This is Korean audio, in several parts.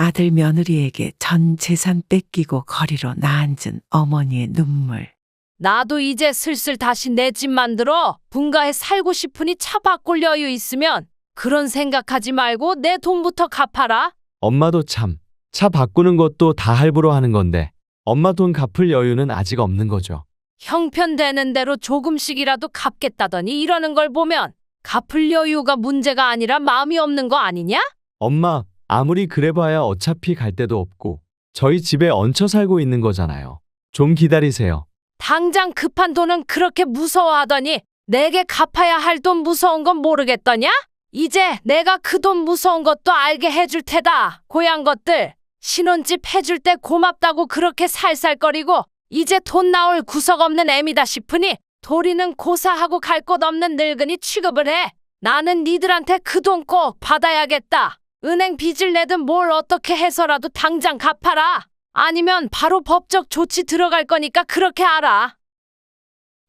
아들 며느리에게 전 재산 뺏기고 거리로 나앉은 어머니의 눈물. 나도 이제 슬슬 다시 내 집 만들어 분가해 살고 싶으니 차 바꿀 여유 있으면 그런 생각하지 말고 내 돈부터 갚아라. 엄마도 참, 차 바꾸는 것도 다 할부로 하는 건데 엄마 돈 갚을 여유는 아직 없는 거죠. 형편되는 대로 조금씩이라도 갚겠다더니 이러는 걸 보면 갚을 여유가 문제가 아니라 마음이 없는 거 아니냐? 엄마, 아무리 그래봐야 어차피 갈 데도 없고 저희 집에 얹혀 살고 있는 거잖아요. 좀 기다리세요. 당장 급한 돈은 그렇게 무서워하더니 내게 갚아야 할 돈 무서운 건 모르겠더냐? 이제 내가 그 돈 무서운 것도 알게 해줄 테다. 고향 것들. 신혼집 해줄 때 고맙다고 그렇게 살살거리고 이제 돈 나올 구석 없는 애미다 싶으니 도리는 고사하고 갈 곳 없는 늙은이 취급을 해. 나는 니들한테 그 돈 꼭 받아야겠다. 은행 빚을 내든 뭘 어떻게 해서라도 당장 갚아라. 아니면 바로 법적 조치 들어갈 거니까 그렇게 알아.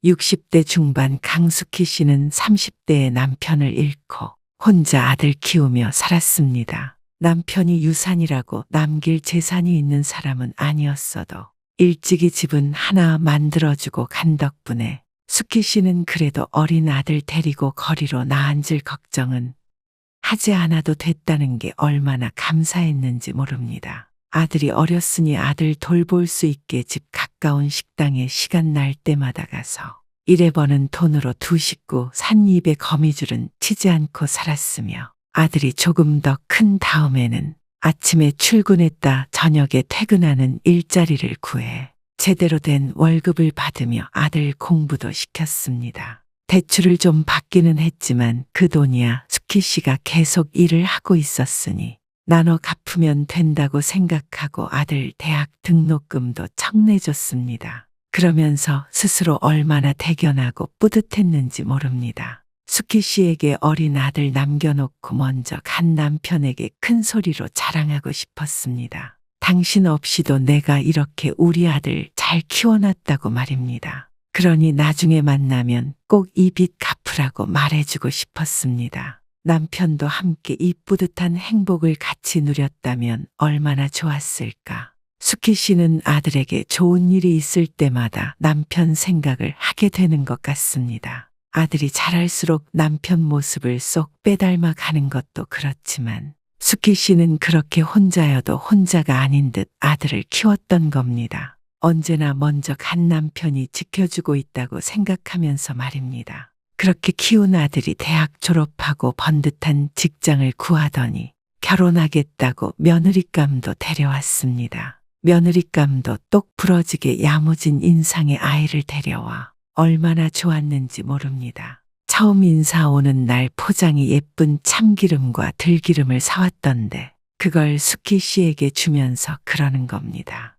60대 중반 강숙희 씨는 30대의 남편을 잃고 혼자 아들 키우며 살았습니다. 남편이 유산이라고 남길 재산이 있는 사람은 아니었어도 일찍이 집은 하나 만들어주고 간 덕분에 숙희 씨는 그래도 어린 아들 데리고 거리로 나앉을 걱정은 하지 않아도 됐다는 게 얼마나 감사했는지 모릅니다. 아들이 어렸으니 아들 돌볼 수 있게 집 가까운 식당에 시간 날 때마다 가서 일해 버는 돈으로 두 식구 삿입에 거미줄은 치지 않고 살았으며 아들이 조금 더 큰 다음에는 아침에 출근했다 저녁에 퇴근하는 일자리를 구해 제대로 된 월급을 받으며 아들 공부도 시켰습니다. 대출을 좀 받기는 했지만 그 돈이야 숙희 씨가 계속 일을 하고 있었으니 나눠 갚으면 된다고 생각하고 아들 대학 등록금도 척내줬습니다. 그러면서 스스로 얼마나 대견하고 뿌듯했는지 모릅니다. 숙희 씨에게 어린 아들 남겨놓고 먼저 간 남편에게 큰 소리로 자랑하고 싶었습니다. 당신 없이도 내가 이렇게 우리 아들 잘 키워놨다고 말입니다. 그러니 나중에 만나면 꼭 이 빚 갚으라고 말해주고 싶었습니다. 남편도 함께 이 뿌듯한 행복을 같이 누렸다면 얼마나 좋았을까. 숙희 씨는 아들에게 좋은 일이 있을 때마다 남편 생각을 하게 되는 것 같습니다. 아들이 자랄수록 남편 모습을 쏙 빼닮아 가는 것도 그렇지만 숙희 씨는 그렇게 혼자여도 혼자가 아닌 듯 아들을 키웠던 겁니다. 언제나 먼저 간 남편이 지켜주고 있다고 생각하면서 말입니다. 그렇게 키운 아들이 대학 졸업하고 번듯한 직장을 구하더니 결혼하겠다고 며느리감도 데려왔습니다. 며느리감도 똑 부러지게 야무진 인상의 아이를 데려와 얼마나 좋았는지 모릅니다. 처음 인사 오는 날 포장이 예쁜 참기름과 들기름을 사왔던데 그걸 숙희 씨에게 주면서 그러는 겁니다.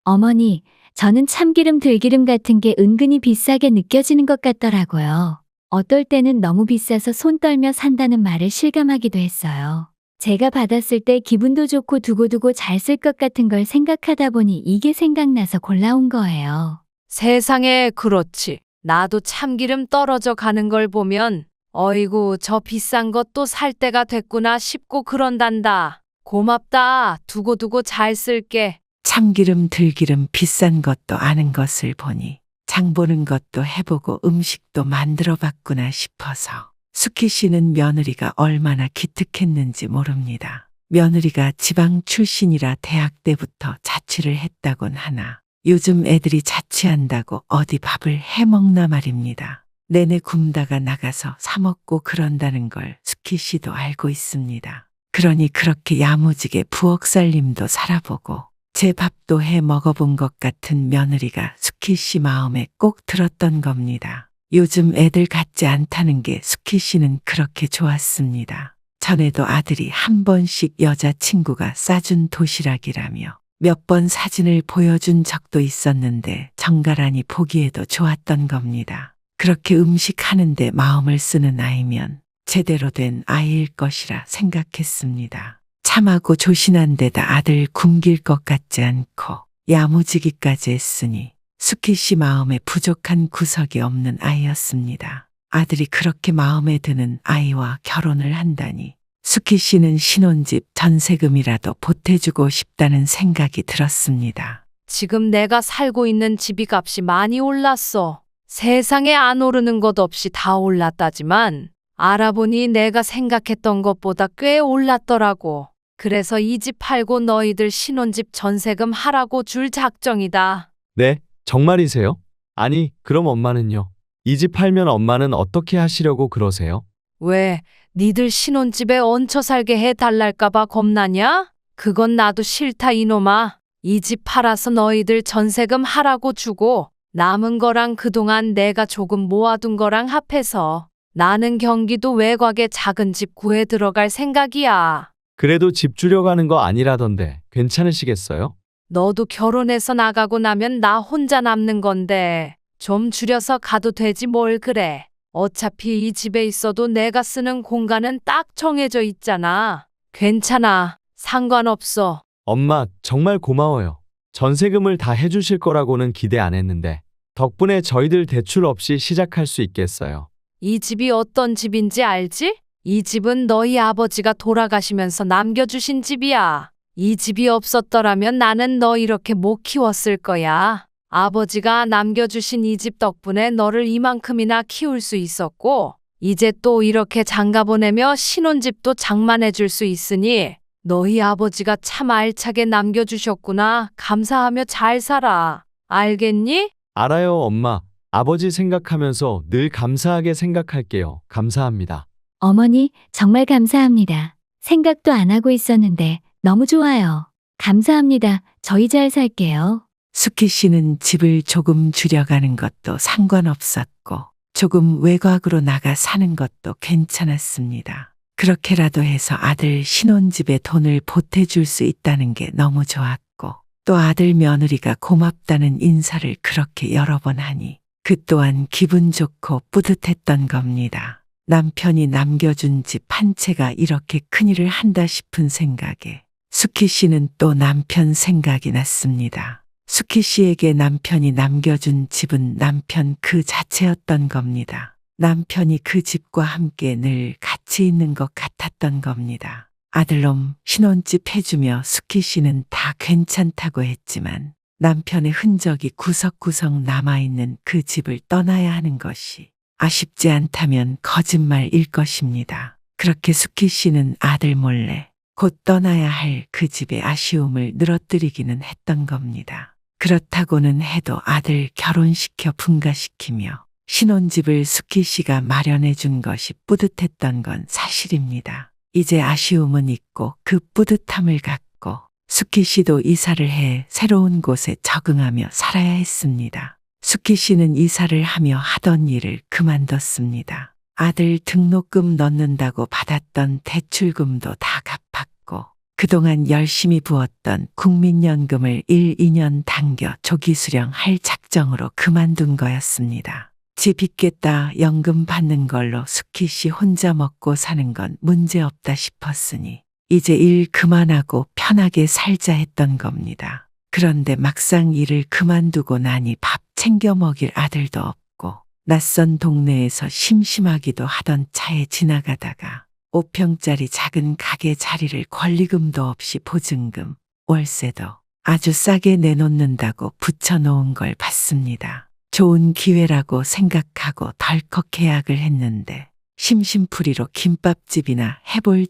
어머니, 저는 참기름, 들기름 같은 게 은근히 비싸게 느껴지는 것 같더라고요. 어떨 때는 너무 비싸서 손 떨며 산다는 말을 실감하기도 했어요. 제가 받았을 때 기분도 좋고 두고두고 잘 쓸 것 같은 걸 생각하다 보니 이게 생각나서 골라온 거예요. 세상에 그렇지. 나도 참기름 떨어져 가는 걸 보면 어이구 저 비싼 것도 살 때가 됐구나 싶고 그런단다. 고맙다. 두고두고 잘 쓸게. 참기름 들기름 비싼 것도 아는 것을 보니 장 보는 것도 해보고 음식도 만들어 봤구나 싶어서 숙희 씨는 며느리가 얼마나 기특했는지 모릅니다. 며느리가 지방 출신이라 대학 때부터 자취를 했다곤 하나 요즘 애들이 자취한다고 어디 밥을 해먹나 말입니다. 내내 굶다가 나가서 사 먹고 그런다는 걸 숙희 씨도 알고 있습니다. 그러니 그렇게 야무지게 부엌 살림도 살아보고 제 밥도 해 먹어본 것 같은 며느리가 숙희 씨 마음에 꼭 들었던 겁니다. 요즘 애들 같지 않다는 게 숙희 씨는 그렇게 좋았습니다. 전에도 아들이 한 번씩 여자친구가 싸준 도시락이라며 몇 번 사진을 보여준 적도 있었는데 정갈하니 보기에도 좋았던 겁니다. 그렇게 음식 하는데 마음을 쓰는 아이면 제대로 된 아이일 것이라 생각했습니다. 참하고 조신한 데다 아들 굶길 것 같지 않고 야무지기까지 했으니 숙희 씨 마음에 부족한 구석이 없는 아이였습니다. 아들이 그렇게 마음에 드는 아이와 결혼을 한다니 수키 씨는 신혼집 전세금이라도 보태주고 싶다는 생각이 들었습니다. 지금 내가 살고 있는 집이 값이 많이 올랐어. 세상에 안 오르는 것 없이 다 올랐다지만 알아보니 내가 생각했던 것보다 꽤 올랐더라고. 그래서 이 집 팔고 너희들 신혼집 전세금 하라고 줄 작정이다. 네, 정말이세요? 아니, 그럼 엄마는요? 이 집 팔면 엄마는 어떻게 하시려고 그러세요? 왜, 니들 신혼집에 얹혀 살게 해달랄까봐 겁나냐? 그건 나도 싫다 이놈아. 이 집 팔아서 너희들 전세금 하라고 주고 남은 거랑 그동안 내가 조금 모아둔 거랑 합해서 나는 경기도 외곽에 작은 집 구해 들어갈 생각이야. 그래도 집 주려가는 거 아니라던데 괜찮으시겠어요? 너도 결혼해서 나가고 나면 나 혼자 남는 건데 좀 줄여서 가도 되지 뭘 그래. 어차피 이 집에 있어도 내가 쓰는 공간은 딱 정해져 있잖아. 괜찮아. 상관없어. 엄마, 정말 고마워요. 전세금을 다 해주실 거라고는 기대 안 했는데 덕분에 저희들 대출 없이 시작할 수 있겠어요. 이 집이 어떤 집인지 알지? 이 집은 너희 아버지가 돌아가시면서 남겨주신 집이야. 이 집이 없었더라면 나는 너 이렇게 못 키웠을 거야. 아버지가 남겨주신 이 집 덕분에 너를 이만큼이나 키울 수 있었고, 이제 또 이렇게 장가 보내며 신혼집도 장만해 줄 수 있으니 너희 아버지가 참 알차게 남겨주셨구나. 감사하며 잘 살아. 알겠니? 알아요, 엄마. 아버지 생각하면서 늘 감사하게 생각할게요. 감사합니다. 어머니, 정말 감사합니다. 생각도 안 하고 있었는데 너무 좋아요. 감사합니다. 저희 잘 살게요. 수키 씨는 집을 조금 줄여가는 것도 상관없었고 조금 외곽으로 나가 사는 것도 괜찮았습니다. 그렇게라도 해서 아들 신혼집에 돈을 보태줄 수 있다는 게 너무 좋았고 또 아들 며느리가 고맙다는 인사를 그렇게 여러 번 하니 그 또한 기분 좋고 뿌듯했던 겁니다. 남편이 남겨준 집 한 채가 이렇게 큰일을 한다 싶은 생각에 수키 씨는 또 남편 생각이 났습니다. 수키 씨에게 남편이 남겨준 집은 남편 그 자체였던 겁니다. 남편이 그 집과 함께 늘 같이 있는 것 같았던 겁니다. 아들놈 신혼집 해주며 수키 씨는 다 괜찮다고 했지만 남편의 흔적이 구석구석 남아있는 그 집을 떠나야 하는 것이 아쉽지 않다면 거짓말일 것입니다. 그렇게 수키 씨는 아들 몰래 곧 떠나야 할 그 집의 아쉬움을 늘어뜨리기는 했던 겁니다. 그렇다고는 해도 아들 결혼시켜 분가시키며 신혼집을 수키 씨가 마련해 준 것이 뿌듯했던 건 사실입니다. 이제 아쉬움은 있고 그 뿌듯함을 갖고 수키 씨도 이사를 해 새로운 곳에 적응하며 살아야 했습니다. 수키 씨는 이사를 하며 하던 일을 그만뒀습니다. 아들 등록금 넣는다고 받았던 대출금도 다 갚았고 그동안 열심히 부었던 국민연금을 1, 2년 당겨 조기 수령할 작정으로 그만둔 거였습니다. 집 있겠다 연금 받는 걸로 수키 씨 혼자 먹고 사는 건 문제없다 싶었으니 이제 일 그만하고 편하게 살자 했던 겁니다. 그런데 막상 일을 그만두고 나니 밥 챙겨 먹일 아들도 없고 낯선 동네에서 심심하기도 하던 차에 지나가다가 5평짜리 작은 가게 자리를 권리금도 없이 보증금, 월세도 아주 싸게 내놓는다고 붙여놓은 걸 봤습니다. 좋은 기회라고 생각하고 덜컥 계약을 했는데 심심풀이로 김밥집이나 해볼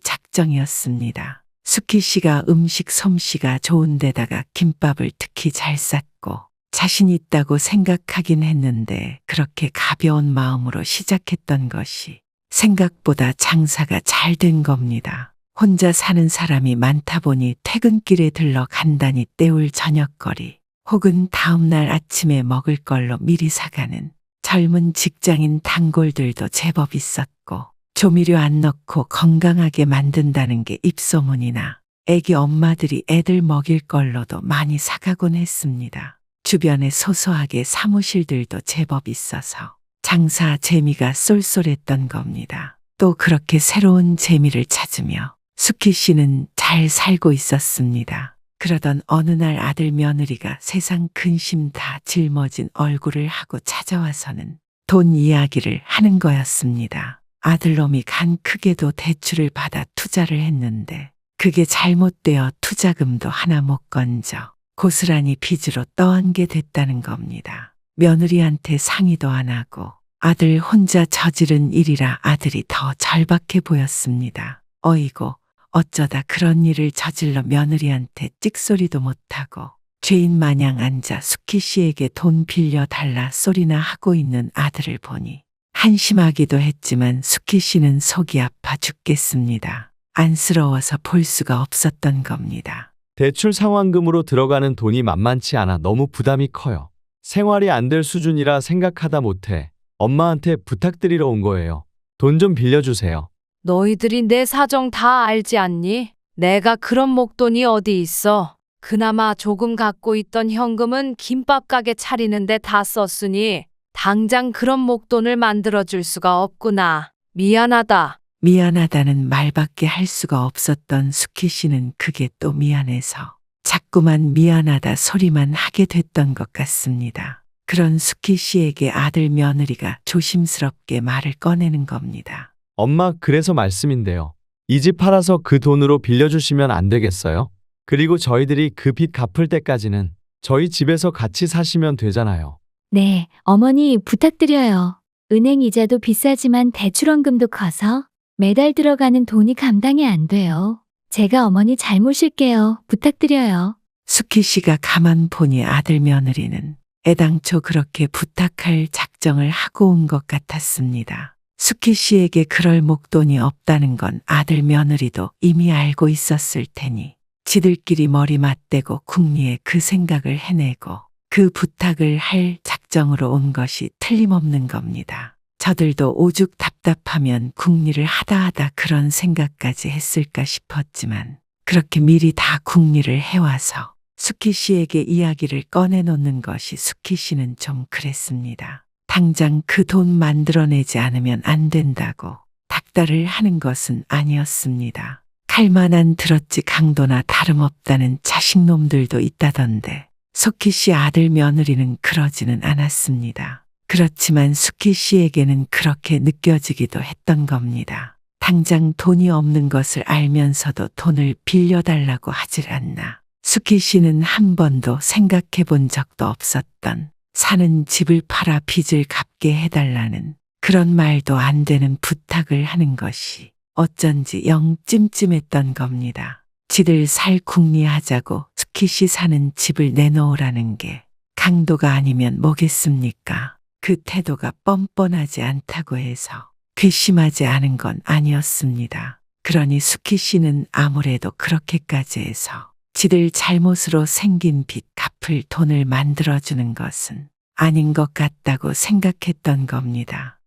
작정이었습니다. 수키 씨가 음식 솜씨가 좋은 데다가 김밥을 특히 잘 쌌고 자신 있다고 생각하긴 했는데 그렇게 가벼운 마음으로 시작했던 것이 생각보다 장사가 잘 된 겁니다. 혼자 사는 사람이 많다 보니 퇴근길에 들러 간단히 때울 저녁거리 혹은 다음날 아침에 먹을 걸로 미리 사가는 젊은 직장인 단골들도 제법 있었고 조미료 안 넣고 건강하게 만든다는 게 입소문이나 애기 엄마들이 애들 먹일 걸로도 많이 사가곤 했습니다. 주변에 소소하게 사무실들도 제법 있어서 장사 재미가 쏠쏠했던 겁니다. 또 그렇게 새로운 재미를 찾으며 수키 씨는 잘 살고 있었습니다. 그러던 어느 날 아들 며느리가 세상 근심 다 짊어진 얼굴을 하고 찾아와서는 돈 이야기를 하는 거였습니다. 아들놈이 간 크게도 대출을 받아 투자를 했는데 그게 잘못되어 투자금도 하나 못 건져 고스란히 빚으로 떠안게 됐다는 겁니다. 며느리한테 상의도 안 하고 아들 혼자 저지른 일이라 아들이 더 절박해 보였습니다. 어이고 어쩌다 그런 일을 저질러 며느리한테 찍소리도 못하고 죄인 마냥 앉아 수키 씨에게 돈 빌려달라 소리나 하고 있는 아들을 보니 한심하기도 했지만 수키 씨는 속이 아파 죽겠습니다. 안쓰러워서 볼 수가 없었던 겁니다. 대출 상환금으로 들어가는 돈이 만만치 않아 너무 부담이 커요. 생활이 안 될 수준이라 생각하다 못해 엄마한테 부탁드리러 온 거예요. 돈 좀 빌려주세요. 너희들이 내 사정 다 알지 않니? 내가 그런 목돈이 어디 있어. 그나마 조금 갖고 있던 현금은 김밥 가게 차리는데 다 썼으니 당장 그런 목돈을 만들어줄 수가 없구나. 미안하다. 미안하다는 말밖에 할 수가 없었던 수키 씨는 그게 또 미안해서 자꾸만 미안하다 소리만 하게 됐던 것 같습니다. 그런 수키 씨에게 아들 며느리가 조심스럽게 말을 꺼내는 겁니다. 엄마, 그래서 말씀인데요. 이 집 팔아서 그 돈으로 빌려주시면 안 되겠어요? 그리고 저희들이 그 빚 갚을 때까지는 저희 집에서 같이 사시면 되잖아요. 네, 어머니 부탁드려요. 은행 이자도 비싸지만 대출원금도 커서 매달 들어가는 돈이 감당이 안 돼요. 제가 어머니 잘모실게요. 부탁드려요. 수키 씨가 가만 보니 아들 며느리는 애당초 그렇게 부탁할 작정을 하고 온 것 같았습니다. 수키 씨에게 그럴 목돈이 없다는 건 아들 며느리도 이미 알고 있었을 테니 지들끼리 머리 맞대고 궁리에 그 생각을 해내고 그 부탁을 할 작정으로 온 것이 틀림없는 겁니다. 저들도 오죽 답답하면 궁리를 하다 그런 생각까지 했을까 싶었지만 그렇게 미리 다 궁리를 해와서 수키 씨에게 이야기를 꺼내놓는 것이 수키 씨는 좀 그랬습니다. 당장 그 돈 만들어내지 않으면 안 된다고 닥달을 하는 것은 아니었습니다. 칼만한 들었지 강도나 다름없다는 자식놈들도 있다던데 수키 씨 아들 며느리는 그러지는 않았습니다. 그렇지만 수키 씨에게는 그렇게 느껴지기도 했던 겁니다. 당장 돈이 없는 것을 알면서도 돈을 빌려달라고 하질 않나. 수키 씨는 한 번도 생각해 본 적도 없었던 사는 집을 팔아 빚을 갚게 해달라는 그런 말도 안 되는 부탁을 하는 것이 어쩐지 영 찜찜했던 겁니다. 지들 살 궁리하자고 수키 씨 사는 집을 내놓으라는 게 강도가 아니면 뭐겠습니까? 그 태도가 뻔뻔하지 않다고 해서 괘씸하지 않은 건 아니었습니다. 그러니 수키 씨는 아무래도 그렇게까지 해서 지들 잘못으로 생긴 빚 갚을 돈을 만들어주는 것은 아닌 것 같다고 생각했던 겁니다.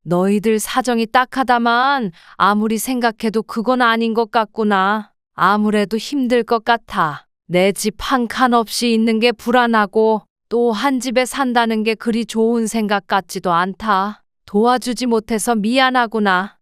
너희들 사정이 딱하다만 아무리 생각해도 그건 아닌 것 같구나. 아무래도 힘들 것 같아. 내 집 한 칸 없이 있는 게 불안하고 또 한 집에 산다는 게 그리 좋은 생각 같지도 않다. 도와주지 못해서 미안하구나.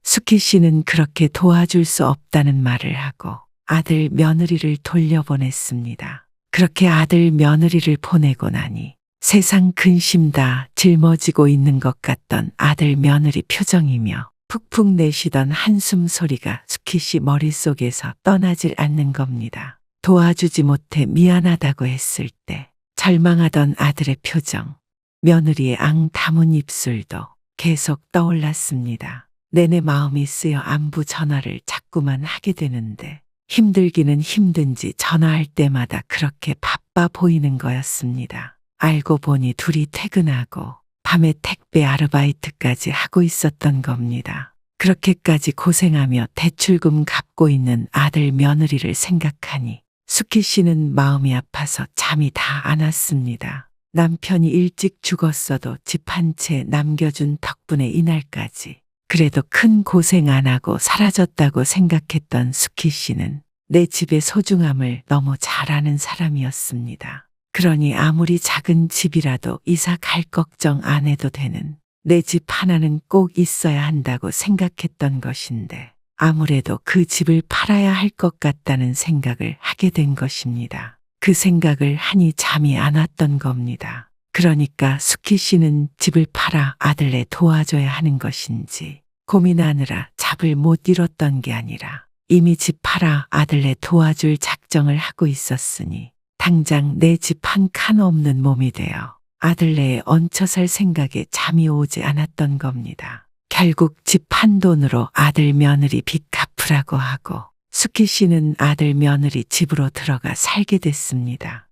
수키 씨는 그렇게 도와줄 수 없다는 말을 하고 아들 며느리를 돌려보냈습니다. 그렇게 아들 며느리를 보내고 나니 세상 근심 다 짊어지고 있는 것 같던 아들 며느리 표정이며 푹푹 내쉬던 한숨 소리가 수키 씨 머릿속에서 떠나질 않는 겁니다. 도와주지 못해 미안하다고 했을 때 절망하던 아들의 표정, 며느리의 앙 담은 입술도 계속 떠올랐습니다. 내내 마음이 쓰여 안부 전화를 자꾸만 하게 되는데 힘들기는 힘든지 전화할 때마다 그렇게 바빠 보이는 거였습니다. 알고 보니 둘이 퇴근하고 밤에 택배 아르바이트까지 하고 있었던 겁니다. 그렇게까지 고생하며 대출금 갚고 있는 아들 며느리를 생각하니 수키 씨는 마음이 아파서 잠이 다 안 왔습니다. 남편이 일찍 죽었어도 집 한 채 남겨준 덕분에 이날까지 그래도 큰 고생 안 하고 사라졌다고 생각했던 수키 씨는 내 집의 소중함을 너무 잘 아는 사람이었습니다. 그러니 아무리 작은 집이라도 이사 갈 걱정 안 해도 되는 내 집 하나는 꼭 있어야 한다고 생각했던 것인데 아무래도 그 집을 팔아야 할 것 같다는 생각을 하게 된 것입니다. 그 생각을 하니 잠이 안 왔던 겁니다. 그러니까 수키 씨는 집을 팔아 아들네 도와줘야 하는 것인지 고민하느라 잡을 못 이뤘던 게 아니라 이미 집 팔아 아들네 도와줄 작정을 하고 있었으니 당장 내 집 한 칸 없는 몸이 되어 아들네에 얹혀 살 생각에 잠이 오지 않았던 겁니다. 결국 집 판 돈으로 아들 며느리 빚 갚으라고 하고 수키 씨는 아들 며느리 집으로 들어가 살게 됐습니다.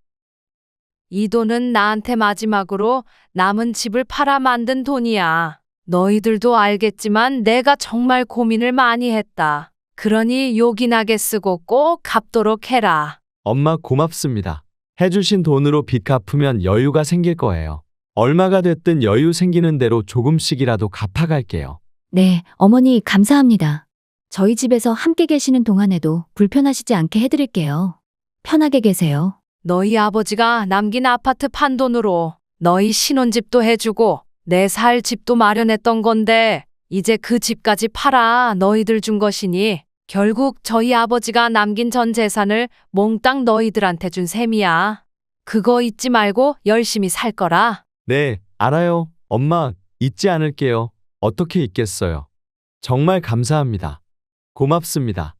이 돈은 나한테 마지막으로 남은 집을 팔아 만든 돈이야. 너희들도 알겠지만 내가 정말 고민을 많이 했다. 그러니 요긴하게 쓰고 꼭 갚도록 해라. 엄마 고맙습니다. 해주신 돈으로 빚 갚으면 여유가 생길 거예요. 얼마가 됐든 여유 생기는 대로 조금씩이라도 갚아갈게요. 네, 어머니 감사합니다. 저희 집에서 함께 계시는 동안에도 불편하시지 않게 해드릴게요. 편하게 계세요. 너희 아버지가 남긴 아파트 판 돈으로 너희 신혼집도 해주고 내 살 집도 마련했던 건데 이제 그 집까지 팔아 너희들 준 것이니 결국 저희 아버지가 남긴 전 재산을 몽땅 너희들한테 준 셈이야. 그거 잊지 말고 열심히 살 거라. 네, 알아요. 엄마, 잊지 않을게요. 어떻게 잊겠어요. 정말 감사합니다. 고맙습니다.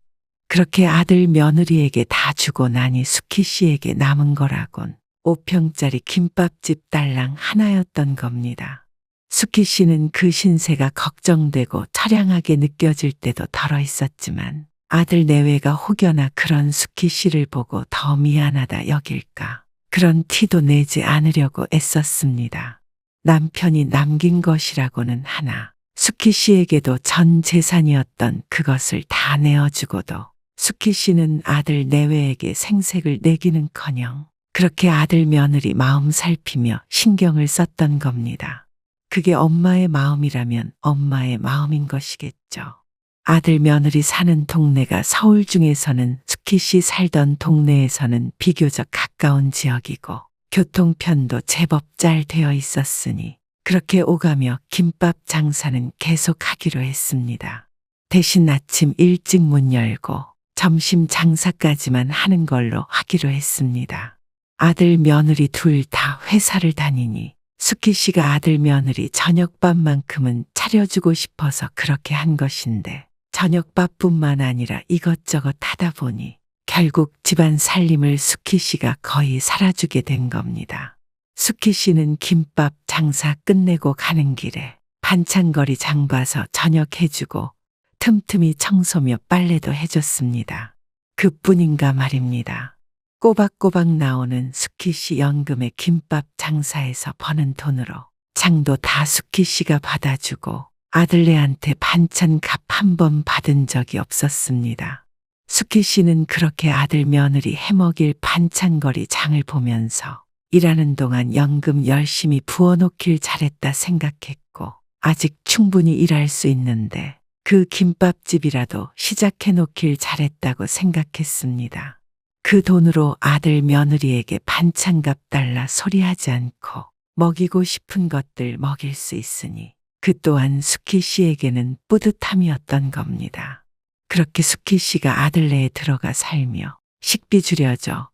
그렇게 아들 며느리에게 다 주고 나니 수키 씨에게 남은 거라곤 5평짜리 김밥집 딸랑 하나였던 겁니다. 수키 씨는 그 신세가 걱정되고 처량하게 느껴질 때도 덜어 있었지만 아들 내외가 혹여나 그런 수키 씨를 보고 더 미안하다 여길까 그런 티도 내지 않으려고 애썼습니다. 남편이 남긴 것이라고는 하나 수키 씨에게도 전 재산이었던 그것을 다 내어주고도 수키 씨는 아들 내외에게 생색을 내기는커녕 그렇게 아들 며느리 마음 살피며 신경을 썼던 겁니다. 그게 엄마의 마음이라면 엄마의 마음인 것이겠죠. 아들 며느리 사는 동네가 서울 중에서는 수키 씨 살던 동네에서는 비교적 가까운 지역이고 교통편도 제법 잘 되어 있었으니 그렇게 오가며 김밥 장사는 계속하기로 했습니다. 대신 아침 일찍 문 열고 점심 장사까지만 하는 걸로 하기로 했습니다. 아들 며느리 둘 다 회사를 다니니 수키 씨가 아들 며느리 저녁밥만큼은 차려주고 싶어서 그렇게 한 것인데 저녁밥뿐만 아니라 이것저것 하다 보니 결국 집안 살림을 수키 씨가 거의 살아주게 된 겁니다. 수키 씨는 김밥 장사 끝내고 가는 길에 반찬거리 장 봐서 저녁 해주고 틈틈이 청소며 빨래도 해줬습니다. 그뿐인가 말입니다. 꼬박꼬박 나오는 수키 씨 연금의 김밥 장사에서 버는 돈으로 장도 다 수키 씨가 받아주고 아들네한테 반찬 값 한 번 받은 적이 없었습니다. 수키 씨는 그렇게 아들 며느리 해먹일 반찬거리 장을 보면서 일하는 동안 연금 열심히 부어놓길 잘했다 생각했고 아직 충분히 일할 수 있는데 그 김밥집이라도 시작해놓길 잘했다고 생각했습니다. 그 돈으로 아들 며느리에게 반찬값 달라 소리하지 않고 먹이고 싶은 것들 먹일 수 있으니 그 또한 수키 씨에게는 뿌듯함이었던 겁니다. 그렇게 수키 씨가 아들네에 들어가 살며 식비 줄여줘,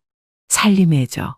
살림해줘,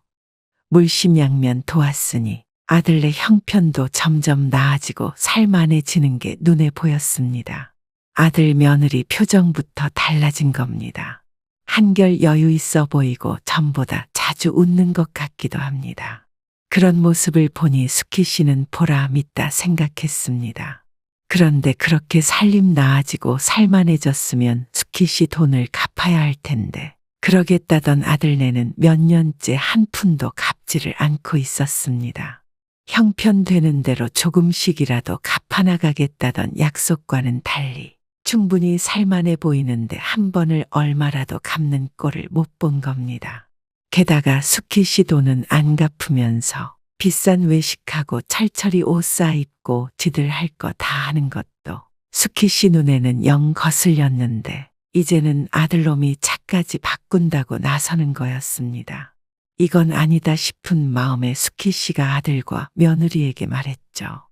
물심양면 도왔으니 아들네 형편도 점점 나아지고 살만해지는 게 눈에 보였습니다. 아들 며느리 표정부터 달라진 겁니다. 한결 여유 있어 보이고 전보다 자주 웃는 것 같기도 합니다. 그런 모습을 보니 수키 씨는 보람 있다 생각했습니다. 그런데 그렇게 살림 나아지고 살만해졌으면 수키 씨 돈을 갚아야 할 텐데 그러겠다던 아들네는 몇 년째 한 푼도 갚지를 않고 있었습니다. 형편되는 대로 조금씩이라도 갚아나가겠다던 약속과는 달리 충분히 살만해 보이는데 한 번을 얼마라도 갚는 꼴을 못 본 겁니다. 게다가 수키 씨 돈은 안 갚으면서 비싼 외식하고 철철이 옷 사입고 지들 할 거 다 하는 것도 수키 씨 눈에는 영 거슬렸는데 이제는 아들놈이 차까지 바꾼다고 나서는 거였습니다. 이건 아니다 싶은 마음에 수키 씨가 아들과 며느리에게 말했죠.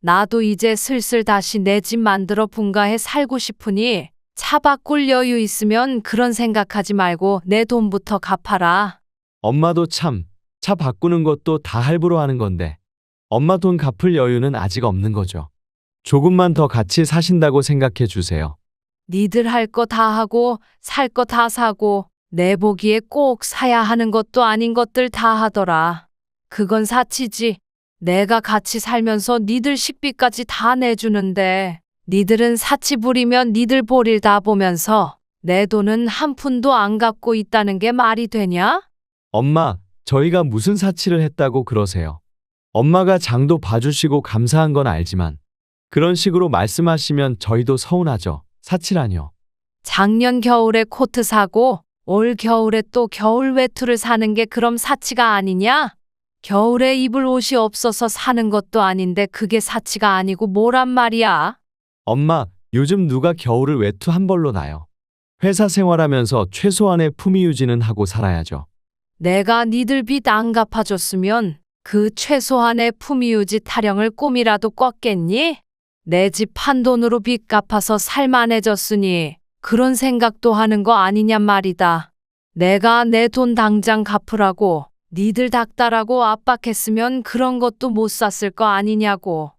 나도 이제 슬슬 다시 내 집 만들어 분가해 살고 싶으니 차 바꿀 여유 있으면 그런 생각하지 말고 내 돈부터 갚아라. 엄마도 참 차 바꾸는 것도 다 할부로 하는 건데 엄마 돈 갚을 여유는 아직 없는 거죠. 조금만 더 같이 사신다고 생각해 주세요. 니들 할 거 다 하고 살 거 다 사고 내 보기에 꼭 사야 하는 것도 아닌 것들 다 하더라. 그건 사치지. 내가 같이 살면서 니들 식비까지 다 내주는데 니들은 사치 부리면 니들 볼일 다 보면서 내 돈은 한 푼도 안 갚고 있다는 게 말이 되냐? 엄마, 저희가 무슨 사치를 했다고 그러세요? 엄마가 장도 봐주시고 감사한 건 알지만 그런 식으로 말씀하시면 저희도 서운하죠. 사치라뇨. 작년 겨울에 코트 사고 올 겨울에 또 겨울 외투를 사는 게 그럼 사치가 아니냐? 겨울에 입을 옷이 없어서 사는 것도 아닌데 그게 사치가 아니고 뭐란 말이야? 엄마, 요즘 누가 겨울을 외투 한 벌로 나요? 회사 생활하면서 최소한의 품위 유지는 하고 살아야죠. 내가 니들 빚 안 갚아줬으면 그 최소한의 품위유지 타령을 꿈이라도 꿨겠니? 내 집 판 돈으로 빚 갚아서 살만해졌으니 그런 생각도 하는 거 아니냔 말이다. 내가 내 돈 당장 갚으라고 니들 닥달하고 압박했으면 그런 것도 못 샀을 거 아니냐고.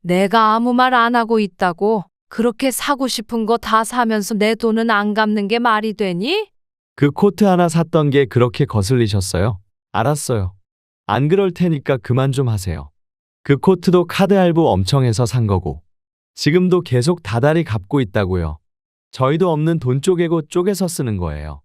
내가 아무 말 안 하고 있다고 그렇게 사고 싶은 거 다 사면서 내 돈은 안 갚는 게 말이 되니? 그 코트 하나 샀던 게 그렇게 거슬리셨어요? 알았어요. 안 그럴 테니까 그만 좀 하세요. 그 코트도 카드 할부 엄청 해서 산 거고 지금도 계속 다달이 갚고 있다고요. 저희도 없는 돈 쪼개고 쪼개서 쓰는 거예요.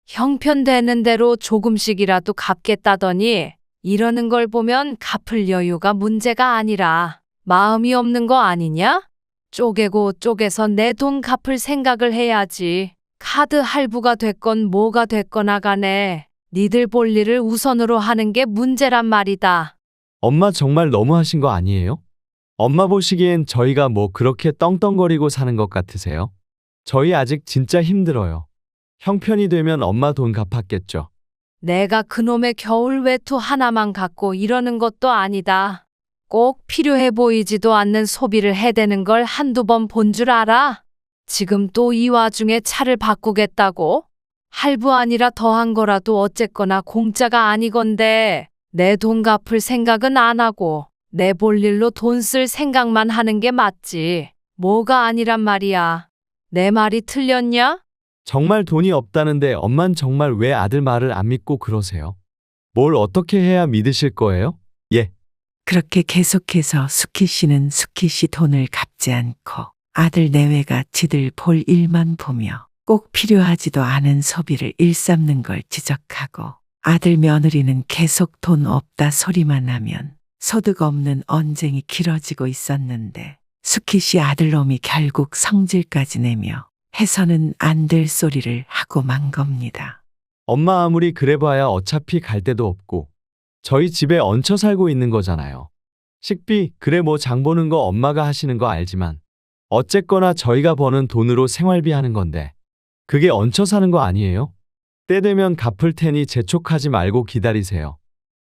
형편되는 대로 조금씩이라도 갚겠다더니 이러는 걸 보면 갚을 여유가 문제가 아니라 마음이 없는 거 아니냐? 쪼개고 쪼개서 내 돈 갚을 생각을 해야지. 카드 할부가 됐건 뭐가 됐거나 간에 니들 볼 일을 우선으로 하는 게 문제란 말이다. 엄마 정말 너무하신 거 아니에요? 엄마 보시기엔 저희가 뭐 그렇게 떵떵거리고 사는 것 같으세요? 저희 아직 진짜 힘들어요. 형편이 되면 엄마 돈 갚았겠죠. 내가 그놈의 겨울 외투 하나만 갖고 이러는 것도 아니다. 꼭 필요해 보이지도 않는 소비를 해대는 걸 한두 번 본 줄 알아? 지금 또 이 와중에 차를 바꾸겠다고? 할부 아니라 더한 거라도 어쨌거나 공짜가 아니건데 내 돈 갚을 생각은 안 하고 내 볼 일로 돈 쓸 생각만 하는 게 맞지. 뭐가 아니란 말이야. 내 말이 틀렸냐? 정말 돈이 없다는데 엄만 정말 왜 아들 말을 안 믿고 그러세요? 뭘 어떻게 해야 믿으실 거예요? 예. 그렇게 계속해서 수키 씨는 수키 씨 돈을 갚지 않고 아들 내외가 지들 볼 일만 보며 꼭 필요하지도 않은 소비를 일삼는 걸 지적하고 아들 며느리는 계속 돈 없다 소리만 하면 소득 없는 언쟁이 길어지고 있었는데 수키 씨 아들놈이 결국 성질까지 내며 해서는 안 될 소리를 하고 만 겁니다. 엄마 아무리 그래봐야 어차피 갈 데도 없고 저희 집에 얹혀 살고 있는 거잖아요. 식비, 그래 뭐 장 보는 거 엄마가 하시는 거 알지만 어쨌거나 저희가 버는 돈으로 생활비 하는 건데 그게 얹혀 사는 거 아니에요? 때 되면 갚을 테니 재촉하지 말고 기다리세요.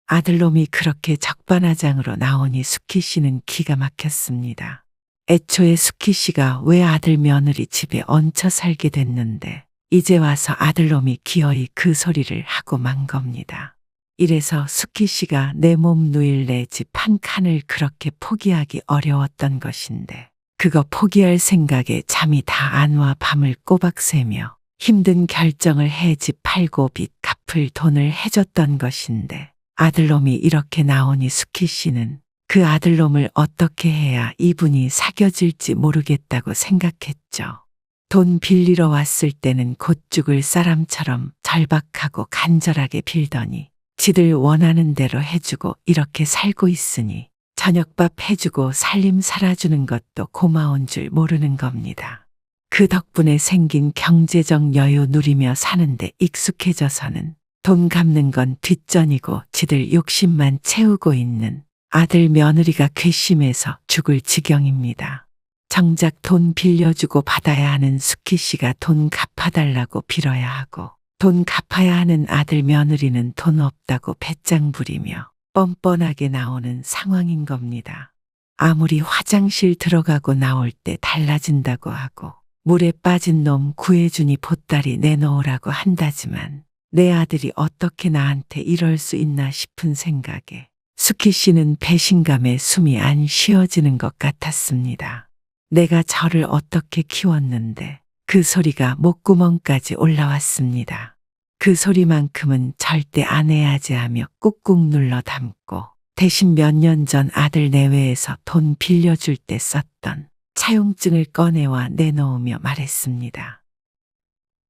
아들놈이 그렇게 적반하장으로 나오니 수키 씨는 기가 막혔습니다. 애초에 수키 씨가 왜 아들 며느리 집에 얹혀 살게 됐는데 이제 와서 아들놈이 기어이 그 소리를 하고 만 겁니다. 이래서 수키 씨가 내 몸 누일 내 집 한 칸을 그렇게 포기하기 어려웠던 것인데 그거 포기할 생각에 잠이 다 안 와 밤을 꼬박 새며 힘든 결정을 해 집 팔고 빚 갚을 돈을 해줬던 것인데 아들놈이 이렇게 나오니 수키 씨는 그 아들놈을 어떻게 해야 이분이 사겨질지 모르겠다고 생각했죠. 돈 빌리러 왔을 때는 곧 죽을 사람처럼 절박하고 간절하게 빌더니 지들 원하는 대로 해주고 이렇게 살고 있으니 저녁밥 해주고 살림 살아주는 것도 고마운 줄 모르는 겁니다. 그 덕분에 생긴 경제적 여유 누리며 사는데 익숙해져서는 돈 갚는 건 뒷전이고 지들 욕심만 채우고 있는 아들 며느리가 괘씸해서 죽을 지경입니다. 정작 돈 빌려주고 받아야 하는 수키 씨가 돈 갚아달라고 빌어야 하고 돈 갚아야 하는 아들 며느리는 돈 없다고 배짱 부리며 뻔뻔하게 나오는 상황인 겁니다. 아무리 화장실 들어가고 나올 때 달라진다고 하고 물에 빠진 놈 구해주니 보따리 내놓으라고 한다지만 내 아들이 어떻게 나한테 이럴 수 있나 싶은 생각에 수키 씨는 배신감에 숨이 안 쉬어지는 것 같았습니다. 내가 저를 어떻게 키웠는데 그 소리가 목구멍까지 올라왔습니다. 그 소리만큼은 절대 안 해야지 하며 꾹꾹 눌러 담고 대신 몇 년 전 아들 내외에서 돈 빌려줄 때 썼던 차용증을 꺼내와 내놓으며 말했습니다.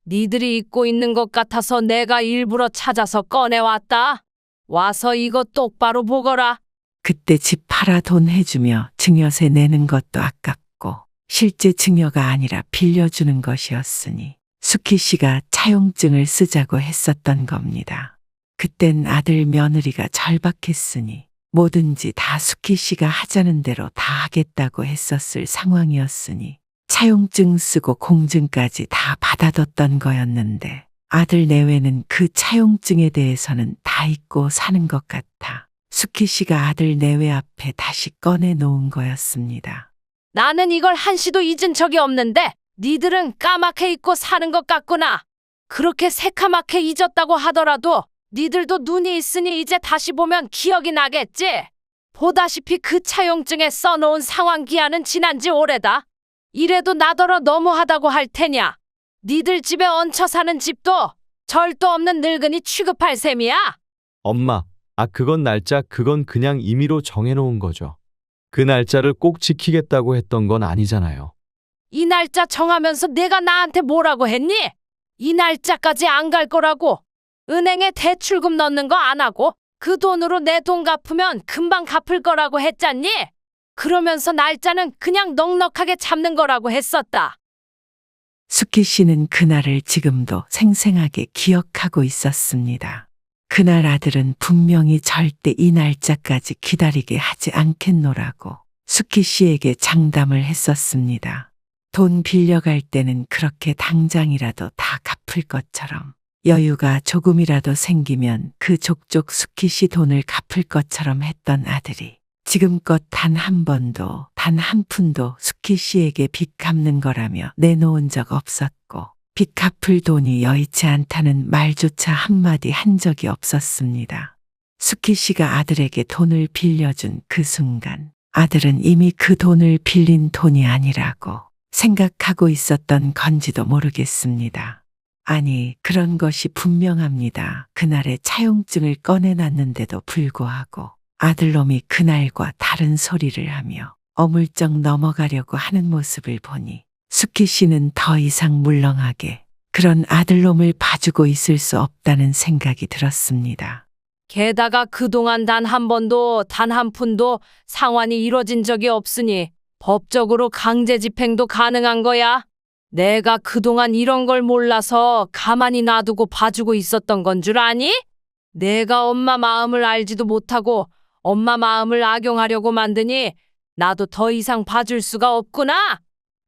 니들이 잊고 있는 것 같아서 내가 일부러 찾아서 꺼내왔다. 와서 이거 똑바로 보거라. 그때 집 팔아 돈 해주며 증여세 내는 것도 아깝고 실제 증여가 아니라 빌려주는 것이었으니 수키 씨가 차용증을 쓰자고 했었던 겁니다. 그땐 아들 며느리가 절박했으니 뭐든지 다 수키 씨가 하자는 대로 다 하겠다고 했었을 상황이었으니 차용증 쓰고 공증까지 다 받아뒀던 거였는데 아들 내외는 그 차용증에 대해서는 다 잊고 사는 것 같아 수키 씨가 아들 내외 앞에 다시 꺼내 놓은 거였습니다. 나는 이걸 한시도 잊은 적이 없는데 니들은 까맣게 잊고 사는 것 같구나. 그렇게 새카맣게 잊었다고 하더라도 니들도 눈이 있으니 이제 다시 보면 기억이 나겠지. 보다시피 그 차용증에 써놓은 상환 기한은 지난 지 오래다. 이래도 나더러 너무하다고 할 테냐. 니들 집에 얹혀 사는 집도 절도 없는 늙은이 취급할 셈이야. 엄마, 그건 날짜 그건 그냥 임의로 정해놓은 거죠. 그 날짜를 꼭 지키겠다고 했던 건 아니잖아요. 이 날짜 정하면서 내가 나한테 뭐라고 했니? 이 날짜까지 안 갈 거라고. 은행에 대출금 넣는 거 안 하고 그 돈으로 내 돈 갚으면 금방 갚을 거라고 했잖니? 그러면서 날짜는 그냥 넉넉하게 잡는 거라고 했었다. 수키 씨는 그날을 지금도 생생하게 기억하고 있었습니다. 그날 아들은 분명히 절대 이 날짜까지 기다리게 하지 않겠노라고 수키 씨에게 장담을 했었습니다. 돈 빌려갈 때는 그렇게 당장이라도 다 갚을 것처럼 여유가 조금이라도 생기면 그 족족 수키 씨 돈을 갚을 것처럼 했던 아들이 지금껏 단 한 번도 단 한 푼도 수키 씨에게 빚 갚는 거라며 내놓은 적 없었고 빚 갚을 돈이 여의치 않다는 말조차 한마디 한 적이 없었습니다. 수키 씨가 아들에게 돈을 빌려준 그 순간 아들은 이미 그 돈을 빌린 돈이 아니라고 생각하고 있었던 건지도 모르겠습니다. 아니, 그런 것이 분명합니다. 그날의 차용증을 꺼내놨는데도 불구하고 아들놈이 그날과 다른 소리를 하며 어물쩍 넘어가려고 하는 모습을 보니 수키 씨는 더 이상 물렁하게 그런 아들놈을 봐주고 있을 수 없다는 생각이 들었습니다. 게다가 그동안 단 한 번도 단 한 푼도 상환이 이뤄진 적이 없으니 법적으로 강제 집행도 가능한 거야. 내가 그동안 이런 걸 몰라서 가만히 놔두고 봐주고 있었던 건 줄 아니? 내가 엄마 마음을 알지도 못하고 엄마 마음을 악용하려고 만드니 나도 더 이상 봐줄 수가 없구나.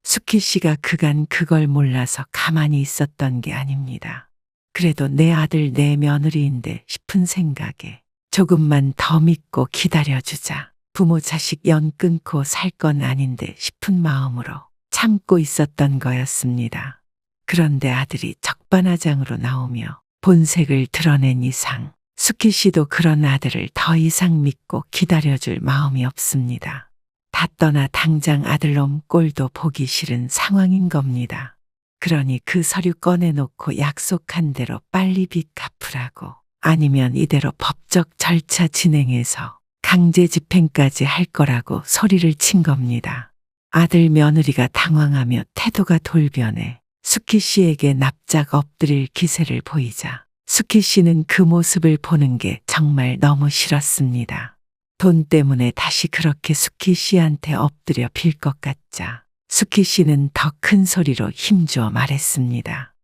수키 씨가 그간 그걸 몰라서 가만히 있었던 게 아닙니다. 그래도 내 아들 내 며느리인데 싶은 생각에 조금만 더 믿고 기다려주자. 부모 자식 연 끊고 살 건 아닌데 싶은 마음으로 참고 있었던 거였습니다. 그런데 아들이 적반하장으로 나오며 본색을 드러낸 이상 수키 씨도 그런 아들을 더 이상 믿고 기다려줄 마음이 없습니다. 다 떠나 당장 아들놈 꼴도 보기 싫은 상황인 겁니다. 그러니 그 서류 꺼내놓고 약속한 대로 빨리 빚 갚으라고 아니면 이대로 법적 절차 진행해서 강제 집행까지 할 거라고 소리를 친 겁니다. 아들 며느리가 당황하며 태도가 돌변해 수키 씨에게 납작 엎드릴 기세를 보이자 수키 씨는 그 모습을 보는 게 정말 너무 싫었습니다. 돈 때문에 다시 그렇게 수키 씨한테 엎드려 빌 것 같자 수키 씨는 더 큰 소리로 힘주어 말했습니다.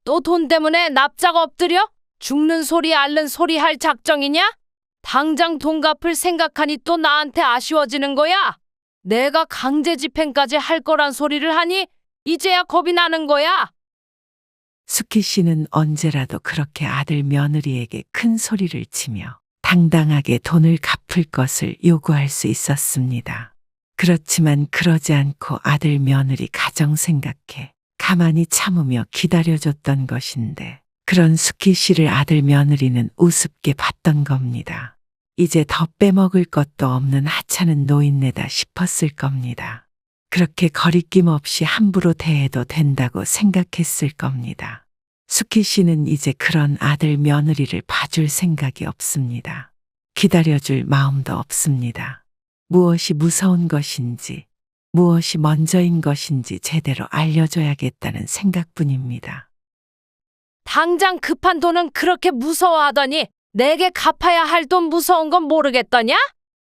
또 돈 때문에 납작 엎드려? 죽는 소리 앓는 소리 할 작정이냐? 당장 돈 갚을 생각하니 또 나한테 아쉬워지는 거야? 내가 강제 집행까지 할 거란 소리를 하니 이제야 겁이 나는 거야. 수키 씨는 언제라도 그렇게 아들 며느리에게 큰 소리를 치며 당당하게 돈을 갚을 것을 요구할 수 있었습니다. 그렇지만 그러지 않고 아들 며느리 가정 생각해 가만히 참으며 기다려줬던 것인데 그런 수키 씨를 아들 며느리는 우습게 봤던 겁니다. 이제 더 빼먹을 것도 없는 하찮은 노인네다 싶었을 겁니다. 그렇게 거리낌 없이 함부로 대해도 된다고 생각했을 겁니다. 수키 씨는 이제 그런 아들 며느리를 봐줄 생각이 없습니다. 기다려줄 마음도 없습니다. 무엇이 무서운 것인지, 무엇이 먼저인 것인지 제대로 알려줘야겠다는 생각뿐입니다. 당장 급한 돈은 그렇게 무서워하더니 내게 갚아야 할 돈 무서운 건 모르겠더냐?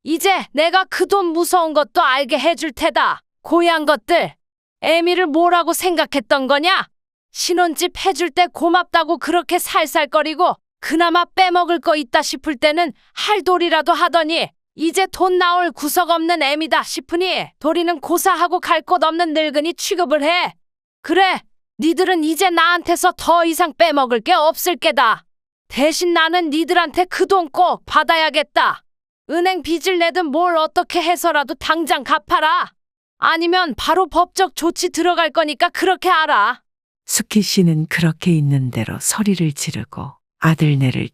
이제 내가 그 돈 무서운 것도 알게 해줄 테다. 고얀 것들, 애미를 뭐라고 생각했던 거냐? 신혼집 해줄 때 고맙다고 그렇게 살살거리고 그나마 빼먹을 거 있다 싶을 때는 할 도리라도 하더니 이제 돈 나올 구석 없는 애미다 싶으니 도리는 고사하고 갈 곳 없는 늙은이 취급을 해. 그래, 니들은 이제 나한테서 더 이상 빼먹을 게 없을 게다. 대신 나는 니들한테 그 돈 꼭 받아야겠다. 은행 빚을 내든 뭘 어떻게 해서라도 당장 갚아라. 아니면 바로 법적 조치 들어갈 거니까 그렇게 알아. 수키 씨는 그렇게 있는 대로 소리를 지르고 아들네를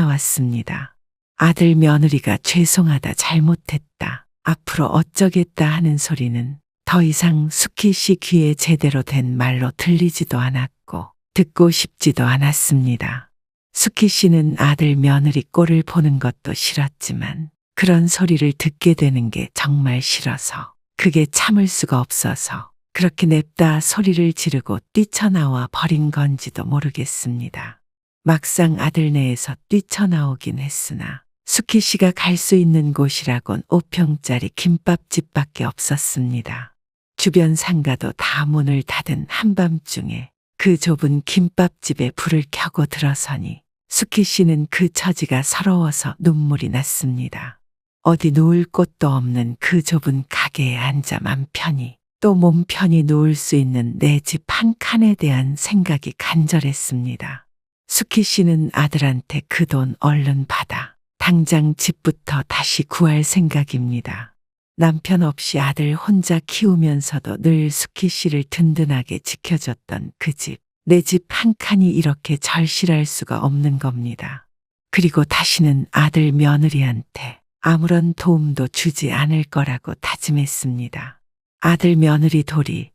뛰쳐나왔습니다. 아들 며느리가 죄송하다, 잘못했다, 앞으로 어쩌겠다 하는 소리는 더 이상 수키 씨 귀에 제대로 된 말로 들리지도 않았고 듣고 싶지도 않았습니다. 수키 씨는 아들 며느리 꼴을 보는 것도 싫었지만 그런 소리를 듣게 되는 게 정말 싫어서, 그게 참을 수가 없어서 그렇게 냅다 소리를 지르고 뛰쳐나와 버린 건지도 모르겠습니다. 막상 아들네에서 뛰쳐나오긴 했으나 수키 씨가 갈 수 있는 곳이라곤 5평짜리 김밥집밖에 없었습니다. 주변 상가도 다 문을 닫은 한밤중에 그 좁은 김밥집에 불을 켜고 들어서니 수키 씨는 그 처지가 서러워서 눈물이 났습니다. 어디 누울 곳도 없는 그 좁은 가게에 앉아 맘 편히, 또 몸 편히 누울 수 있는 내 집 한 칸에 대한 생각이 간절했습니다. 수키 씨는 아들한테 그 돈 얼른 받아 당장 집부터 다시 구할 생각입니다. 남편 없이 아들 혼자 키우면서도 늘 수키 씨를 든든하게 지켜줬던 그 집, 내 집 한 칸이 이렇게 절실할 수가 없는 겁니다. 그리고 다시는 아들 며느리한테 아무런 도움도 주지 않을 거라고 다짐했습니다. 아들 며느리 도리,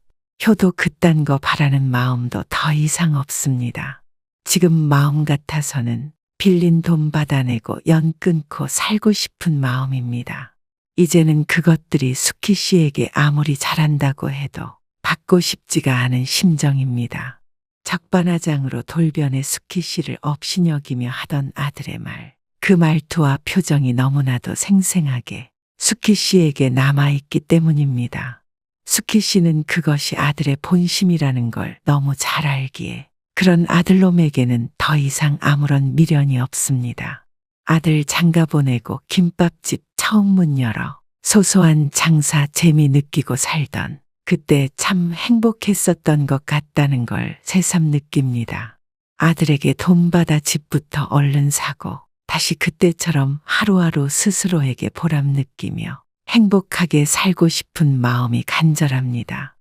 효도 그딴 거 바라는 마음도 더 이상 없습니다. 지금 마음 같아서는 빌린 돈 받아내고 연 끊고 살고 싶은 마음입니다. 이제는 그것들이 수키 씨에게 아무리 잘한다고 해도 받고 싶지가 않은 심정입니다. 적반하장으로 돌변의 수키 씨를 업신여기며 하던 아들의 말, 그 말투와 표정이 너무나도 생생하게 수키 씨에게 남아있기 때문입니다. 수키 씨는 그것이 아들의 본심이라는 걸 너무 잘 알기에 그런 아들놈에게는 더 이상 아무런 미련이 없습니다. 아들 장가 보내고 김밥집 처음 문 열어 소소한 장사 재미 느끼고 살던 그때 참 행복했었던 것 같다는 걸 새삼 느낍니다. 아들에게 돈 받아 집부터 얼른 사고 다시 그때처럼 하루하루 스스로에게 보람 느끼며 행복하게 살고 싶은 마음이 간절합니다.